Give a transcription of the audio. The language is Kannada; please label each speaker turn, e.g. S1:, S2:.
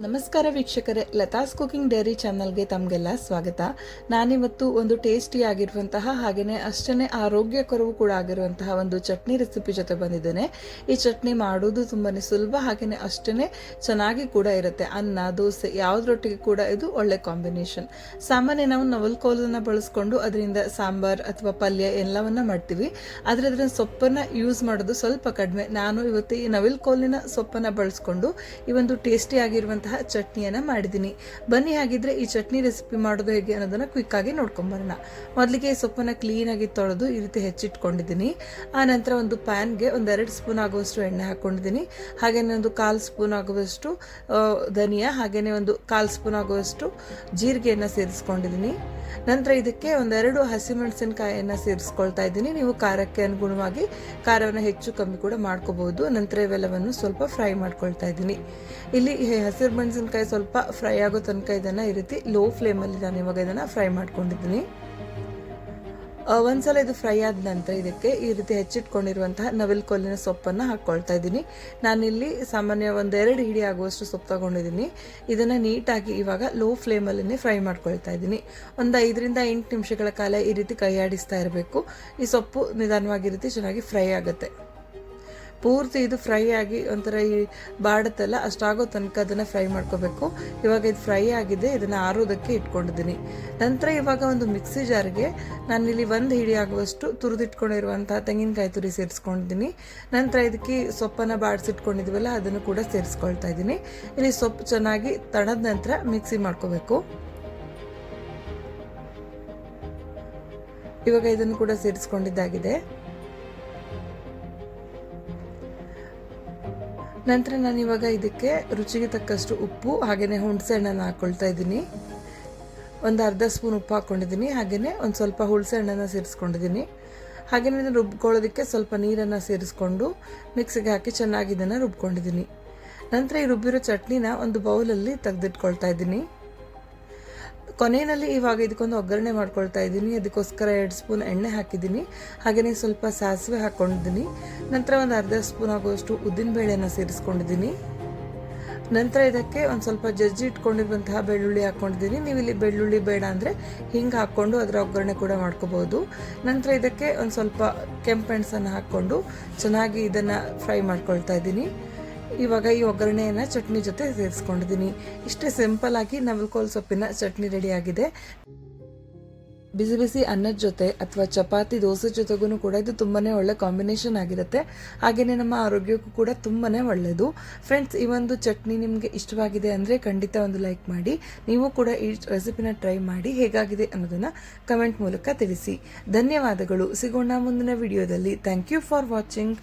S1: ನಮಸ್ಕಾರ ವೀಕ್ಷಕರೇ, ಲತಾಸ್ ಕುಕಿಂಗ್ ಡೈರಿ ಚಾನಲ್ಗೆ ತಮಗೆಲ್ಲ ಸ್ವಾಗತ. ನಾನಿವತ್ತು ಒಂದು ಟೇಸ್ಟಿ ಆಗಿರುವಂತಹ ಹಾಗೆಯೇ ಅಷ್ಟೇ ಆರೋಗ್ಯಕರವೂ ಕೂಡ ಆಗಿರುವಂತಹ ಒಂದು ಚಟ್ನಿ ರೆಸಿಪಿ ಜೊತೆ ಬಂದಿದ್ದೇನೆ. ಈ ಚಟ್ನಿ ಮಾಡೋದು ತುಂಬಾ ಸುಲಭ, ಹಾಗೆಯೇ ಅಷ್ಟೇ ಚೆನ್ನಾಗಿ ಕೂಡ ಇರುತ್ತೆ. ಅನ್ನ, ದೋಸೆ ಯಾವುದರೊಟ್ಟಿಗೆ ಕೂಡ ಇದು ಒಳ್ಳೆ ಕಾಂಬಿನೇಷನ್. ಸಾಮಾನ್ಯ ನಾವು ನವಲ್ಕೋಲನ್ನು ಬಳಸ್ಕೊಂಡು ಅದರಿಂದ ಸಾಂಬಾರ್ ಅಥವಾ ಪಲ್ಯ ಎಲ್ಲವನ್ನ ಮಾಡ್ತೀವಿ, ಆದರೆ ಅದರ ಸೊಪ್ಪನ್ನು ಯೂಸ್ ಮಾಡೋದು ಸ್ವಲ್ಪ ಕಡಿಮೆ. ನಾನು ಇವತ್ತು ಈ ನವಿಲ್ಕೋಲಿನ ಸೊಪ್ಪನ್ನು ಬಳಸ್ಕೊಂಡು ಈ ಒಂದು ಟೇಸ್ಟಿ ಆಗಿರುವಂತಹ ಚಟ್ನಿಯನ್ನ ಮಾಡಿದ್ದೀನಿ. ಬನ್ನಿ ಹಾಗಿದ್ರೆ ಈ ಚಟ್ನಿ ರೆಸಿಪಿ ಮಾಡೋದು ಹೇಗೆ ಅನ್ನೋದನ್ನ ಕ್ವಿಕ್ ಆಗಿ ನೋಡ್ಕೊಂಬರೋಣ. ಮೊದಲಿಗೆ ಸೊಪ್ಪನ್ನ ಕ್ಲೀನ್ ಆಗಿ ತೊಳೆದು ಈ ರೀತಿ ಹೆಚ್ಚಿಟ್ಕೊಂಡಿದ್ದೀನಿ. ಆ ನಂತರ ಒಂದು ಪ್ಯಾನ್ಗೆ 1-2 ಸ್ಪೂನ್ ಆಗುವಷ್ಟು ಎಣ್ಣೆ ಹಾಕೊಂಡಿದ್ದೀನಿ. ಹಾಗೇನೆ ಒಂದು 1/4 ಸ್ಪೂನ್ ಆಗುವಷ್ಟು ಧನಿಯಾ, ಹಾಗೇನೆ ಒಂದು 1/4 ಸ್ಪೂನ್ ಆಗುವಷ್ಟು ಜೀರಿಗೆಯನ್ನ ಸೇರಿಸ್ಕೊಂಡಿದ್ದೀನಿ. ನಂತರ ಇದಕ್ಕೆ 1-2 ಹಸಿಮೆಣಸಿನಕಾಯಿಯನ್ನ ಸೇರಿಸ್ಕೊಳ್ತಾ ಇದ್ದೀನಿ. ನೀವು ಖಾರಕ್ಕೆ ಅನುಗುಣವಾಗಿ ಖಾರವನ್ನು ಹೆಚ್ಚು ಕಮ್ಮಿ ಕೂಡ ಮಾಡ್ಕೋಬಹುದು. ನಂತರ ಇವೆಲ್ಲವನ್ನು ಸ್ವಲ್ಪ ಫ್ರೈ ಮಾಡ್ಕೊಳ್ತಾ ಇದ್ದೀನಿ. ಇಲ್ಲಿ ಹಸಿರು ಮೆಣಸಿನಕಾಯಿ ಸ್ವಲ್ಪ ಫ್ರೈ ಆಗೋ ತನಕ ಇದನ್ನ ಈ ರೀತಿ ಲೋ ಫ್ಲೇಮಲ್ಲಿ ನಾನು ಇವಾಗ ಇದನ್ನ ಫ್ರೈ ಮಾಡ್ಕೊಂಡಿದ್ದೀನಿ. ಒಂದ್ಸಲ ಇದು ಫ್ರೈ ಆದ ನಂತರ ಇದಕ್ಕೆ ಈ ರೀತಿ ಹೆಚ್ಚಿಟ್ಕೊಂಡಿರುವಂತಹ ನವಿಲ್ಕೋಲಿನ ಸೊಪ್ಪನ್ನು ಹಾಕ್ಕೊಳ್ತಾ ಇದ್ದೀನಿ. ನಾನಿಲ್ಲಿ ಸಾಮಾನ್ಯ 1-2 ಹಿಡಿ ಆಗುವಷ್ಟು ಸೊಪ್ಪು ತಗೊಂಡಿದ್ದೀನಿ. ಇದನ್ನು ನೀಟಾಗಿ ಇವಾಗ ಲೋ ಫ್ಲೇಮಲ್ಲೇ ಫ್ರೈ ಮಾಡ್ಕೊಳ್ತಾ ಇದ್ದೀನಿ. ಒಂದು 5-8 ನಿಮಿಷಗಳ ಕಾಲ ಈ ರೀತಿ ಕೈ ಆಡಿಸ್ತಾ ಇರಬೇಕು. ಈ ಸೊಪ್ಪು ನಿಧಾನವಾಗಿ ಈ ರೀತಿ ಚೆನ್ನಾಗಿ ಫ್ರೈ ಆಗುತ್ತೆ. ಪೂರ್ತಿ ಇದು ಫ್ರೈ ಆಗಿ ಒಂಥರ ಈ ಬಾಡುತ್ತಲ್ಲ, ಅಷ್ಟಾಗೋ ತನಕ ಅದನ್ನು ಫ್ರೈ ಮಾಡ್ಕೋಬೇಕು. ಇವಾಗ ಇದು ಫ್ರೈ ಆಗಿದೆ, ಇದನ್ನು ಆರೋದಕ್ಕೆ ಇಟ್ಕೊಂಡಿದ್ದೀನಿ. ನಂತರ ಇವಾಗ ಒಂದು ಮಿಕ್ಸಿ ಜಾರ್ಗೆ ನಾನಿಲ್ಲಿ 1 ಹಿಡಿ ಆಗುವಷ್ಟು ತುರಿದಿಟ್ಕೊಂಡಿರುವಂತಹ ತೆಂಗಿನಕಾಯಿ ತುರಿ ಸೇರಿಸ್ಕೊಂಡಿದ್ದೀನಿ. ನಂತರ ಇದಕ್ಕೆ ಸೊಪ್ಪನ್ನು ಬಾಡಿಸಿಟ್ಕೊಂಡಿದ್ವಲ್ಲ ಅದನ್ನು ಕೂಡ ಸೇರಿಸ್ಕೊಳ್ತಾ ಇದ್ದೀನಿ. ಇಲ್ಲಿ ಸೊಪ್ಪು ಚೆನ್ನಾಗಿ ತಣದ ನಂತರ ಮಿಕ್ಸಿ ಮಾಡ್ಕೋಬೇಕು. ಇವಾಗ ಇದನ್ನು ಕೂಡ ಸೇರಿಸ್ಕೊಂಡಿದ್ದಾಗಿದೆ. ನಂತರ ನಾನು ಇವಾಗ ಇದಕ್ಕೆ ರುಚಿಗೆ ತಕ್ಕಷ್ಟು ಉಪ್ಪು ಹಾಗೆಯೇ ಹುಣಸೆ ಹಣ್ಣನ್ನು ಹಾಕ್ಕೊಳ್ತಾ ಇದ್ದೀನಿ. 1/2 ಸ್ಪೂನ್ ಉಪ್ಪು ಹಾಕ್ಕೊಂಡಿದ್ದೀನಿ. ಹಾಗೆಯೇ ಒಂದು ಸ್ವಲ್ಪ ಹುಣಸೆ ಹಣ್ಣನ್ನು ಸೇರಿಸ್ಕೊಂಡಿದ್ದೀನಿ. ಹಾಗೆಯೇ ಇದನ್ನು ರುಬ್ಕೊಳ್ಳೋದಕ್ಕೆ ಸ್ವಲ್ಪ ನೀರನ್ನು ಸೇರಿಸ್ಕೊಂಡು ಮಿಕ್ಸಿಗೆ ಹಾಕಿ ಚೆನ್ನಾಗಿ ಇದನ್ನು ರುಬ್ಕೊಂಡಿದ್ದೀನಿ. ನಂತರ ಈ ರುಬ್ಬಿರೋ ಚಟ್ನಿನ ಒಂದು ಬೌಲಲ್ಲಿ ತೆಗೆದಿಟ್ಕೊಳ್ತಾ ಇದ್ದೀನಿ. ಕೊನೆಯಲ್ಲಿ ಇವಾಗ ಇದಕ್ಕೊಂದು ಒಗ್ಗರಣೆ ಮಾಡ್ಕೊಳ್ತಾ ಇದ್ದೀನಿ. ಅದಕ್ಕೋಸ್ಕರ 2 ಸ್ಪೂನ್ ಎಣ್ಣೆ ಹಾಕಿದ್ದೀನಿ. ಹಾಗೆಯೇ ಸ್ವಲ್ಪ ಸಾಸಿವೆ ಹಾಕ್ಕೊಂಡಿದ್ದೀನಿ. ನಂತರ 1/2 ಸ್ಪೂನ್ ಆಗುವಷ್ಟು ಉದ್ದಿನಬೇಳೆಯನ್ನು ಸೇರಿಸ್ಕೊಂಡಿದ್ದೀನಿ. ನಂತರ ಇದಕ್ಕೆ ಒಂದು ಸ್ವಲ್ಪ ಜಜ್ಜಿ ಇಟ್ಕೊಂಡಿರುವಂತಹ ಬೆಳ್ಳುಳ್ಳಿ ಹಾಕ್ಕೊಂಡಿದ್ದೀನಿ. ನೀವು ಇಲ್ಲಿ ಬೆಳ್ಳುಳ್ಳಿ ಬೇಡ ಅಂದರೆ ಹಿಂಗೆ ಹಾಕ್ಕೊಂಡು ಅದರ ಒಗ್ಗರಣೆ ಕೂಡ ಮಾಡ್ಕೋಬಹುದು. ನಂತರ ಇದಕ್ಕೆ ಒಂದು ಸ್ವಲ್ಪ ಕೆಂಪೆಣಸನ್ನು ಹಾಕ್ಕೊಂಡು ಚೆನ್ನಾಗಿ ಇದನ್ನು ಫ್ರೈ ಮಾಡ್ಕೊಳ್ತಾ ಇದ್ದೀನಿ. ಇವಾಗ ಈ ಒಗ್ಗರಣೆಯನ್ನು ಚಟ್ನಿ ಜೊತೆ ಸೇರಿಸ್ಕೊಂಡಿದ್ದೀನಿ. ಇಷ್ಟೇ ಸಿಂಪಲ್ ಆಗಿ ನವಲ್ಕೋಲ್ ಸೊಪ್ಪಿನ ಚಟ್ನಿ ರೆಡಿ ಆಗಿದೆ. ಬಿಸಿ ಬಿಸಿ ಅನ್ನದ ಜೊತೆ ಅಥವಾ ಚಪಾತಿ, ದೋಸೆ ಜೊತೆಗೂ ಕೂಡ ಇದು ತುಂಬಾನೇ ಒಳ್ಳೆ ಕಾಂಬಿನೇಷನ್ ಆಗಿರುತ್ತೆ. ಹಾಗೆಯೇ ನಮ್ಮ ಆರೋಗ್ಯಕ್ಕೂ ಕೂಡ ತುಂಬಾನೇ ಒಳ್ಳೆಯದು. ಫ್ರೆಂಡ್ಸ್, ಈ ಒಂದು ಚಟ್ನಿ ನಿಮಗೆ ಇಷ್ಟವಾಗಿದೆ ಅಂದರೆ ಖಂಡಿತ ಒಂದು ಲೈಕ್ ಮಾಡಿ. ನೀವು ಕೂಡ ಈ ರೆಸಿಪಿನ ಟ್ರೈ ಮಾಡಿ ಹೇಗಾಗಿದೆ ಅನ್ನೋದನ್ನ ಕಮೆಂಟ್ ಮೂಲಕ ತಿಳಿಸಿ. ಧನ್ಯವಾದಗಳು. ಸಿಗೋಣ ಮುಂದಿನ ವಿಡಿಯೋದಲ್ಲಿ. Thank you for watching.